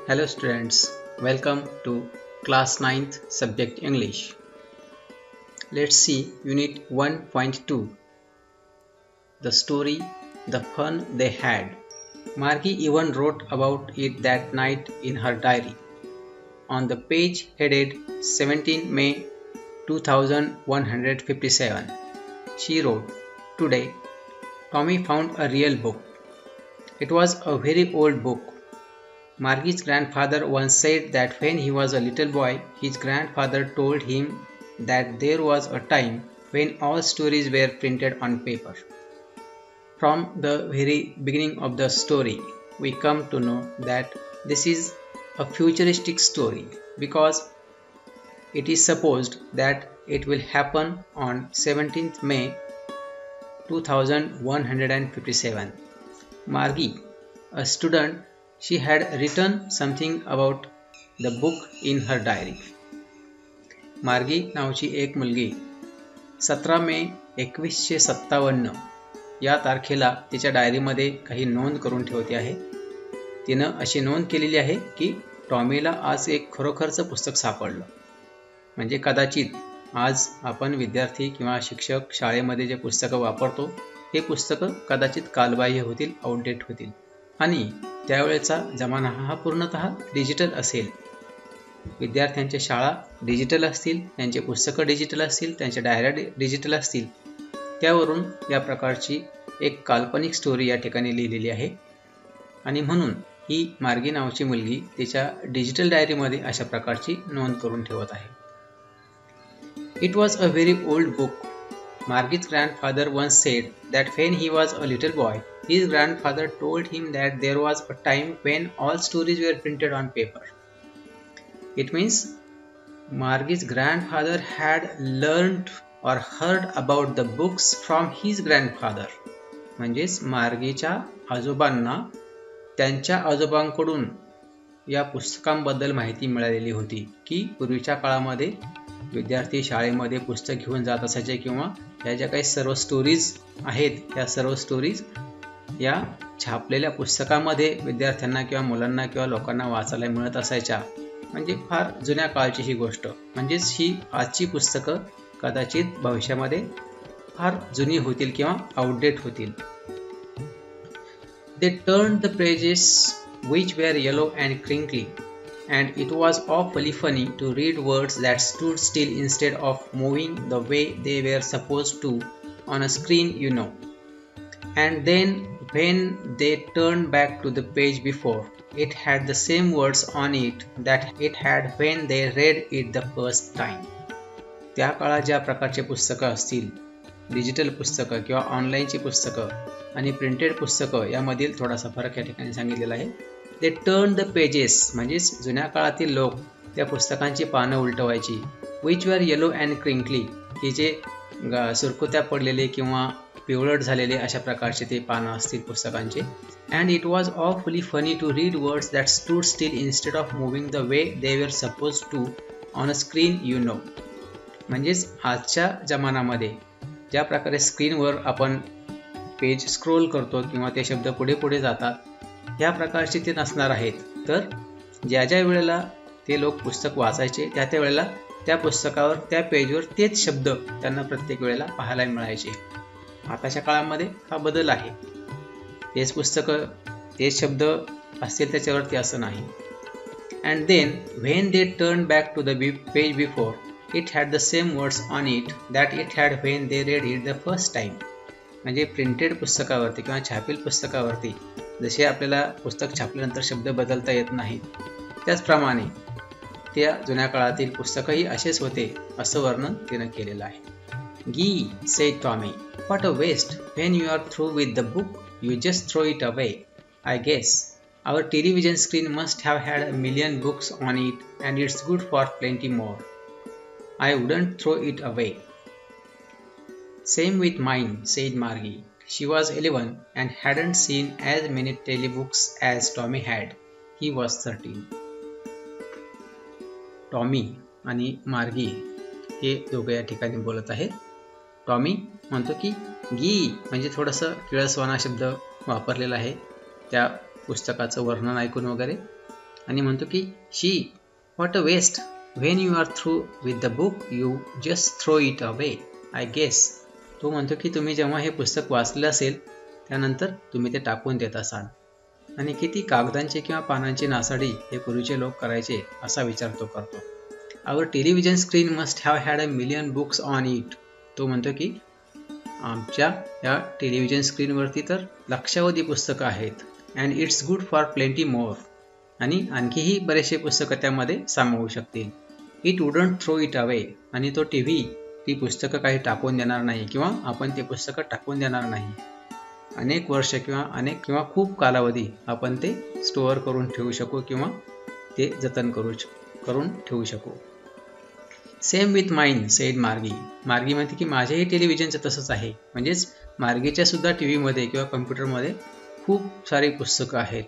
Hello students, welcome to class 9th subject English. Let's see unit 1.2. The story, the fun they had. Margie even wrote about it that night in her diary. On the page headed 17 May 2157, she wrote, "Today, Tommy found a real book. It was a very old book. Margie's grandfather once said that when he was a little boy, his grandfather told him that there was a time when all stories were printed on paper. From the very beginning of the story, we come to know that this is a futuristic story because it is supposed that it will happen on 17th May 2157. Margie, a student, she had written something about the book in her diary. मार्गी नावची एक मुलगी 17 मे 1957 या तारखेला तिच्या डायरीमध्ये काही नोंद करून ठेवते आहे. तिनं अशी नोंद केलेली आहे की टॉमीला आज एक खरोखरचं पुस्तक सापडलं. म्हणजे कदाचित आज आपण विद्यार्थी किंवा शिक्षक शाळेमध्ये जे पुस्तकं वापरतो हे पुस्तकं कदाचित कालबाह्य होतील, आउटडेट होतील आणि त्यावेळेचा जमाना हा पूर्णतः डिजिटल असेल. विद्यार्थ्यांच्या शाळा डिजिटल असतील, त्यांचे पुस्तकं डिजिटल असतील, त्यांच्या डायऱ्या डिजिटल असतील. त्यावरून या प्रकारची एक काल्पनिक स्टोरी या ठिकाणी लिहिलेली आहे आणि म्हणून ही मार्गी नावाची मुलगी तिच्या डिजिटल डायरीमध्ये अशा प्रकारची नोंद करून ठेवत आहे. It was a very old book. Margie's grandfather once said that when he was a little boy, his grandfather told him that there was a time when all stories were printed on paper. It means Margie's grandfather had learned or heard about the books from his grandfather. म्हणजेच मार्गीच्या आजोबांना त्यांच्या आजोबांकडून या पुस्तकांबद्दल माहिती मिळालेली होती की पूर्वीच्या काळामध्ये विद्यार्थी शाळेमध्ये पुस्तक घेऊन जात असायचे किंवा या ज्या काही सर्व स्टोरीज आहेत त्या सर्व स्टोरीज या छापलेल्या पुस्तकामध्ये विद्यार्थ्यांना किंवा मुलांना किंवा लोकांना वाचायला मिळत असायच्या. म्हणजे फार जुन्या काळची ही गोष्ट. म्हणजेच ही आजची पुस्तकं कदाचित भविष्यामध्ये फार जुनी होतील किंवा आउटडेट होतील. They turned the pages which were yellow and crinkly, and it was awfully funny to read words that stood still instead of moving the way they were supposed to on a screen, you know. And then when they turned back to the page before, it had the same words on it that it had when they read it the first time. त्या काळात ज्या प्रकारचे पुस्तकं असतील, digital पुस्तकं किंवा ऑनलाईनची पुस्तकं आणि प्रिंटेड पुस्तकं यामधील थोडासा फरक या ठिकाणी सांगितलेला आहे. दे टर्न द पेजेस म्हणजेच जुन्या काळातील लोक त्या पुस्तकांची पानं उलटवायची. विच वर येलो अँड क्रिंकली की जे सुरकुत्या पडलेले किंवा पिवळट झालेले अशा प्रकारचे ते पानं असतील पुस्तकांचे. And it was awfully funny to read words that stood still instead of moving the way they were supposed to on a screen, you know. म्हणजेच आजच्या जमान्यामध्ये ज्या प्रकारे स्क्रीनवर आपण पेज स्क्रोल करतो किंवा ते शब्द पुढे पुढे जातात ह्या प्रकारचे ते नसणार आहेत. तर ज्या ज्या वेळेला ते लोक पुस्तक वाचायचे त्या त्या वेळेला त्या पुस्तकावर त्या पेजवर तेच शब्द त्यांना प्रत्येक वेळेला पाहायला मिळायचे. आताच्या काळामध्ये हा बदल आहे. तेच पुस्तकं तेच शब्द असतील त्याच्यावरती असं नाही. And then when they turn back to the page before it had the same words on it that it had when they read it the first time. म्हणजे प्रिंटेड पुस्तकावरती किंवा छापील पुस्तकावरती जसे आपल्याला पुस्तक छापल्यानंतर शब्द बदलता येत नाहीत त्याचप्रमाणे त्या जुन्या काळातील पुस्तकही असेच होते असं वर्णन तिनं केलेलं आहे. Gee said Tommy, what a waste. When you are through with the book you just throw it away. I guess our television screen must have had a million books on it and it's good for plenty more. I wouldn't throw it away. Same with mine, said Margie. She was 11 and hadn't seen as many telebooks as Tommy had. He was 13. Tommy आणि मार्गी हे दोघं या ठिकाणी बोलत आहेत. Tommy म्हणतो की गी म्हणजे थोडंसं किळसवाना शब्द वापरलेला आहे त्या पुस्तकाचं वर्णन ऐकून वगैरे. आणि म्हणतो की she what a waste, when you are through with the book you just throw it away I guess. तो म्हणतो की तुम्ही जेव्हा हे पुस्तक वाचलं असेल त्यानंतर तुम्ही ते टाकून देत असाल. आणि किती कागदांची किंवा पानांची नासाडी हे पूर्वीचे लोक करायचे असा विचार तो करतो. Our television screen must have had 1,000,000 books on it. तो म्हणतो की आमच्या या टेलिव्हिजन स्क्रीनवरती तर लक्षावधी पुस्तकं आहेत. And it's good for plenty more. आणि आणखीही बरेचसे पुस्तकं त्यामध्ये सामावू शकतील. It wouldn't throw it away. आणि तो टी ती पुस्तकं काही टाकून देणार नाही किंवा आपण ते पुस्तकं टाकून देणार नाही. अनेक वर्ष किंवा खूप कालावधी आपण ते स्टोअर करून ठेवू शकू किंवा ते जतन करून ठेवू शकू. सेम विथ माइन सेड मार्गी. मार्गी म्हणते की माझ्याही टेलिव्हिजनचं तसंच आहे. म्हणजेच मार्गीच्या सुद्धा टी व्हीमध्ये किंवा कम्प्युटरमध्ये खूप सारी पुस्तकं आहेत.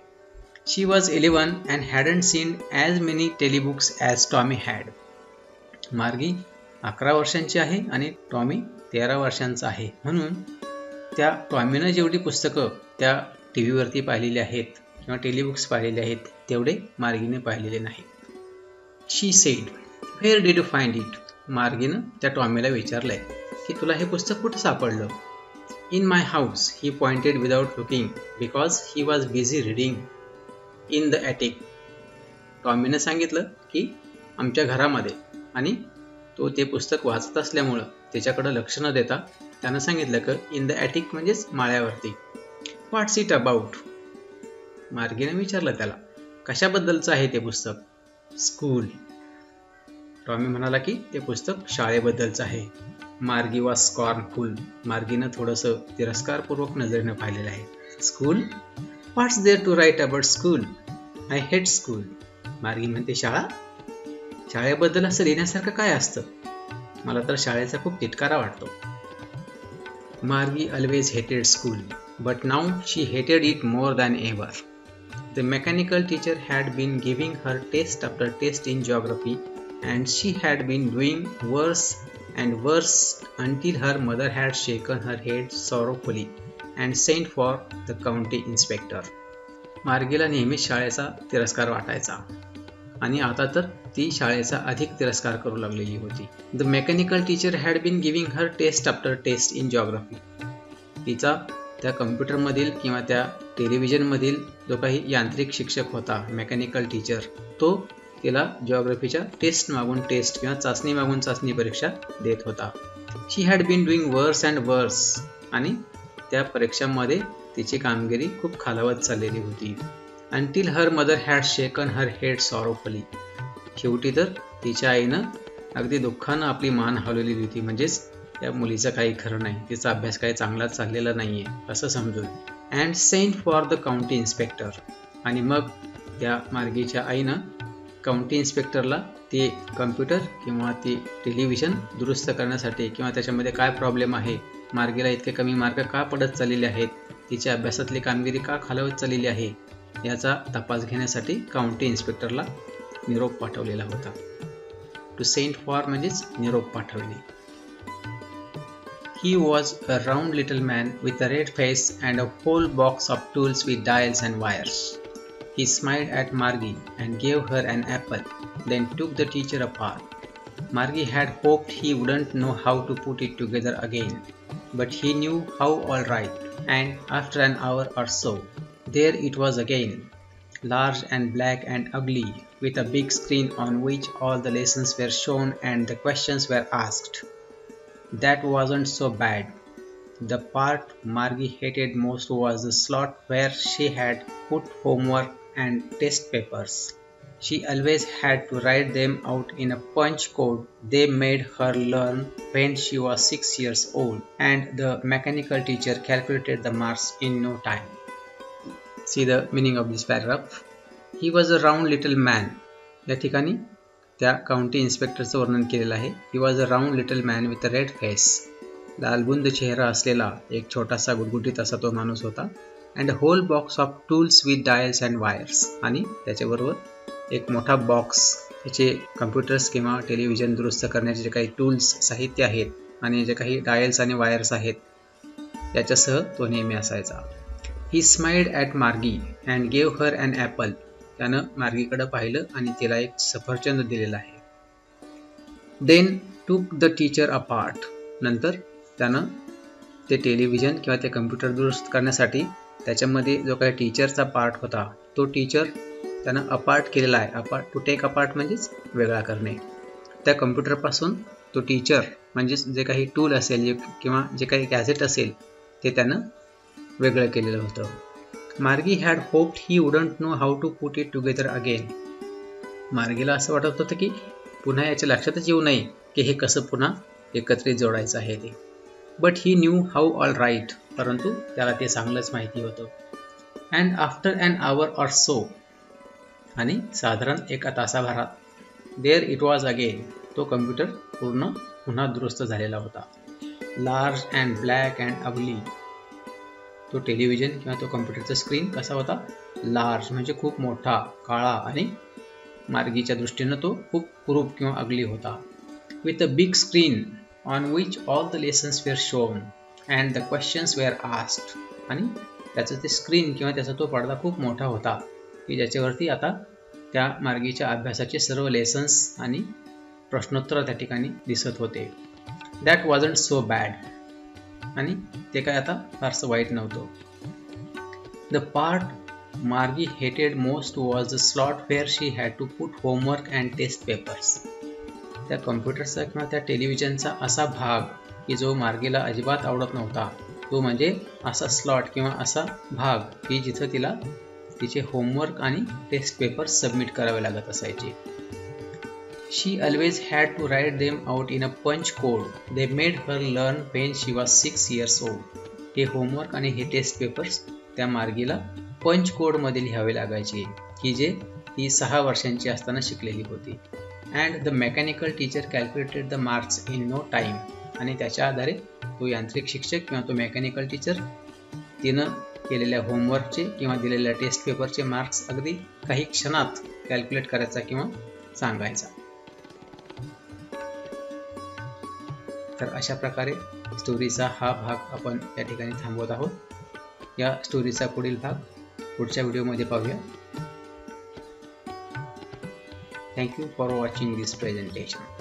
She was 11 and hadn't seen as many telebooks as Tommy had. Margie 11 वर्षांची आहे आणि टॉमी 13 वर्षांचा आहे. म्हणून त्या टॉमीनं जेवढी पुस्तकं त्या टी व्हीवरती पाहिलेली आहेत किंवा टेलिबुक्स पाहिलेले आहेत तेवढे मार्गीने पाहिलेले नाहीत. She said where did you find it. मार्गीनं त्या टॉमीला विचारलंय की तुला हे पुस्तक कुठं सापडलं. In my house he pointed without looking because he was busy reading in the attic. टॉमीनं सांगितलं की आमच्या घरामध्ये, आणि तो ते पुस्तक वाचत असल्यामुळं त्याच्याकडं लक्ष न देता त्यानं सांगितलं की इन द ॲटिक म्हणजेच माळ्यावरती. व्हॉट्स इट अबाउट. मार्गीनं विचारलं त्याला कशाबद्दलचं आहे ते पुस्तक. स्कूल. टॉमी म्हणाला की ते पुस्तक शाळेबद्दलचं आहे. मार्गी वॉज स्कॉर्नफुल. मार्गीनं थोडंसं तिरस्कारपूर्वक नजरेनं पाहिलेलं आहे. School. What's there to write about school. I hate school. Margie म्हणते शाळा. शाळेबद्दल असं लिहिण्यासारखं काय असतं. मला तर शाळेचा खूप तिटकारा वाटतो. मार्गी ऑलवेज हेटेड school but now she hated it more than ever. The mechanical teacher had been giving her test after test in geography and she had been doing worse and worse until her mother had shaken her head sorrowfully and sent for the county inspector. मार्गीला नेहमीच शाळेचा तिरस्कार वाटायचा आणि आता तर ती शाळेचा अधिक तिरस्कार करू लागलेली होती. The mechanical teacher had been giving her test after test in geography. तिचा त्या कम्प्युटरमधील किंवा त्या टेलिव्हिजनमधील जो काही यांत्रिक शिक्षक होता, मेकॅनिकल टीचर, तो तिला जिओग्राफीच्या टेस्ट मागून टेस्ट किंवा चाचणी मागून चाचणी परीक्षा देत होता. शी हॅड बीन डुईंग वर्स अँड वर्स. आणि त्या परीक्षांमध्ये तिची कामगिरी खूप खालावत चाललेली होती. Until her mother had shaken her head sorrowfully. शेवटी तर तिच्या आईनं अगदी दुःखानं आपली मान हलवलेली होती. म्हणजेच त्या मुलीचं काही खरं नाही, तिचा अभ्यास काही चांगला चाललेला नाही आहे असं समजून. And sent for the county inspector. आणि मग त्या मार्गीच्या आईनं काउंटी इन्स्पेक्टरला ते कम्प्युटर किंवा ते टेलिव्हिजन दुरुस्त करण्यासाठी किंवा त्याच्यामध्ये काय प्रॉब्लेम आहे, मार्गीला इतके कमी मार्क का पडत चाललेले आहेत, तिच्या अभ्यासातली कामगिरी का खालावत चाललेली आहे याचा तपास घेण्यासाठी काउंटी इन्स्पेक्टरला निरोप पाठवलेला होता. टू सेंट फॉर म्हणजेच निरोप पाठवणे. He was a round little man with a red face and a whole box of tools with dials and wires. He smiled at Margie and gave her an apple, then took the teacher apart. Margie had hoped he wouldn't know how to put it together again, but he knew how all right, and after an hour or so, there it was again, large and black and ugly, with a big screen on which all the lessons were shown and the questions were asked. That wasn't so bad. The part Margie hated most was the slot where she had put homework and test papers. She always had to write them out in a punch code they made her learn when she was 6 years old, and the mechanical teacher calculated the marks in no time. See the meaning of this paragraph. He was a round little man. या ठिकाणी त्या county इन्स्पेक्टरचं वर्णन केलेलं आहे. He was a round little man with a red face. लालबुंद चेहरा असलेला एक छोटासा गुटगुटीत असा तो माणूस होता. And whole box of tools with dials and wires. आणि त्याच्याबरोबर एक मोठा बॉक्स, त्याचे कम्प्युटर्स किंवा टेलिव्हिजन दुरुस्त करण्याचे जे काही टूल्स साहित्य आहेत आणि जे काही डायल्स आणि वायर्स आहेत याच्यासह तो नेहमी असायचा. He smiled at Margie and gave her an apple. त्यानं मार्गीकडे पाहिलं आणि तिला एक सफरचंद दिलेलं आहे. Then took the teacher apart. नंतर त्यानं ते टेलिव्हिजन किंवा ते कम्प्युटर दुरुस्त करण्यासाठी त्याच्यामध्ये जो काही टीचरचा पार्ट होता तो टीचर त्यानं अपार्ट केलेला आहे. अपार्ट, टू टेक अपार्ट म्हणजेच वेगळा करणे. त्या कम्प्युटरपासून तो टीचर म्हणजेच जे काही टूल असेल किंवा जे काही गॅझेट असेल ते त्यानं वेगळं केलेलं होतं. Margie had hoped he wouldn't know how to put it together again. मार्गीला असं वाटत होतं की पुन्हा याच्या लक्षातच येऊ नये की हे कसं पुन्हा एकत्रित जोडायचं आहे ते. But he knew how all right. परंतु त्याला ते चांगलंच माहिती होतं. And after an hour or so. आणि साधारण एका तासाभरात देअर इट वॉज अगेन. तो कम्प्युटर पुन्हा दुरुस्त झालेला होता. Large and black and ugly. तो टेलिव्हिजन किंवा तो कम्प्युटरचा स्क्रीन कसा होता? लार्ज म्हणजे खूप मोठा, काळा आणि मार्गीच्या दृष्टीनं तो खूप कुरूप किंवा अगली होता. With a big screen on which all the lessons were shown and the questions were asked. आणि त्याचं ते स्क्रीन किंवा त्याचा तो पडदा खूप मोठा होता की ज्याच्यावरती आता त्या मार्गीच्या अभ्यासाचे सर्व लेसन्स आणि प्रश्नोत्तर त्या ठिकाणी दिसत होते. That wasn't so bad. आणि ते काय आता फारसं वाईट नव्हतं. The part Margie hated most was the slot where she had to put homework and test papers. त्या कम्प्युटरचा किंवा त्या टेलिव्हिजनचा असा भाग की जो मार्गीला अजिबात आवडत नव्हता तो म्हणजे असा स्लॉट किंवा असा भाग की जिथं तिला तिचे होमवर्क आणि टेस्ट पेपर सबमिट करावे लागत असायचे. She always had to write them out in a punch code they made her learn when she was 6 years old. हे होमवर्क आणि हे टेस्ट पेपर्स त्या मार्गीला पंच कोडमध्ये लिहावे लागायचे की जे ती 6 वर्षांची असताना शिकलेली होती. And the mechanical teacher calculated the marks in no time. आणि त्याच्या आधारे तो यांत्रिक शिक्षक किंवा तो मेकॅनिकल टीचर तिनं केलेल्या होमवर्कचे किंवा दिलेल्या टेस्ट पेपरचे मार्क्स अगदी काही क्षणात कॅल्क्युलेट करायचा किंवा सांगायचा. तर अशा प्रकारे स्टोरीचा हा भाग आपण या ठिकाणी थांबवत आहोत. या स्टोरीचा पुढील भाग पुढच्या व्हिडिओमध्ये पाहूया. Thank you for watching this presentation.